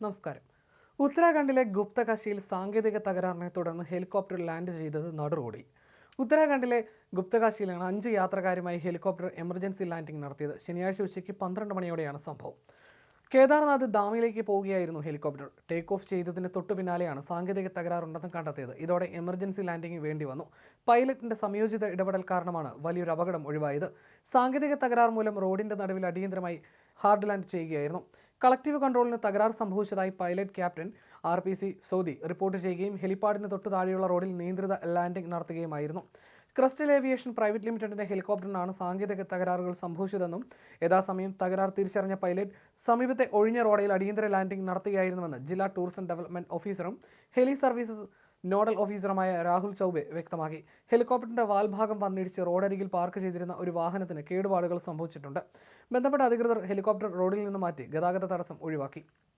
നമസ്കാരം. ഉത്തരാഖണ്ഡിലെ ഗുപ്തകാശിയിൽ സാങ്കേതിക തകരാറിനെ തുടർന്ന് ഹെലികോപ്റ്റർ ലാൻഡ് ചെയ്തത് നടുറോഡിൽ. ഉത്തരാഖണ്ഡിലെ ഗുപ്തകാശിയിലാണ് 5 യാത്രക്കാരുമായി ഹെലികോപ്റ്റർ എമർജൻസി ലാൻഡിംഗ് നടത്തിയത്. ശനിയാഴ്ച ഉച്ചയ്ക്ക് 12 മണിയോടെയാണ് സംഭവം. കേദാർനാഥ് ഡാമിലേക്ക് പോവുകയായിരുന്നു ഹെലികോപ്റ്റർ. ടേക്ക് ഓഫ് ചെയ്തതിന് തൊട്ടു പിന്നാലെയാണ് സാങ്കേതിക തകരാറുണ്ടെന്ന് കണ്ടെത്തിയത്. ഇതോടെ എമർജൻസി ലാൻഡിംഗ് വേണ്ടി വന്നു. പൈലറ്റിന്റെ സംയോജിത ഇടപെടൽ കാരണമാണ് വലിയൊരു അപകടം ഒഴിവായത്. സാങ്കേതിക തകരാർ മൂലം റോഡിന്റെ നടുവിൽ അടിയന്തരമായി ഹാർഡ് ലാൻഡ് ചെയ്യുകയായിരുന്നു. കളക്റ്റീവ് കൺട്രോളിന് തകരാർ സംഭവിച്ചതായി pilot captain RPC Sodi report ചെയ്യുകയും ഹെലിപ്പാഡിന് തൊട്ടു താഴെയുള്ള റോഡിൽ നിയന്ത്രിത ലാൻഡിംഗ് നടത്തുകയുമായിരുന്നു. ക്രിസ്റ്റൽ ഏവിയേഷൻ പ്രൈവറ്റ് ലിമിറ്റഡിന്റെ ഹെലികോപ്റ്ററിനാണ് സാങ്കേതിക തകരാറുകൾ സംഭവിച്ചതെന്നും യഥാസമയം തകരാർ തിരിച്ചറിഞ്ഞ പൈലറ്റ് സമീപത്തെ ഒഴിഞ്ഞ റോഡിൽ അടിയന്തര ലാൻഡിംഗ് നടത്തുകയായിരുന്നുവെന്ന് ജില്ലാ ടൂറിസം ഡെവലപ്മെന്റ് ഓഫീസറും ഹെലി സർവീസസ് നോഡൽ ഓഫീസറുമായ രാഹുൽ ചൗബെ വ്യക്തമാക്കി. ഹെലികോപ്റ്ററിന്റെ വാൽഭാഗം വന്നിടിച്ച് റോഡരികിൽ പാർക്ക് ചെയ്തിരുന്ന ഒരു വാഹനത്തിന് കേടുപാടുകൾ സംഭവിച്ചിട്ടുണ്ട്. ബന്ധപ്പെട്ട അധികൃതർ ഹെലികോപ്റ്റർ റോഡിൽ നിന്ന് മാറ്റി ഗതാഗത തടസ്സം ഒഴിവാക്കി.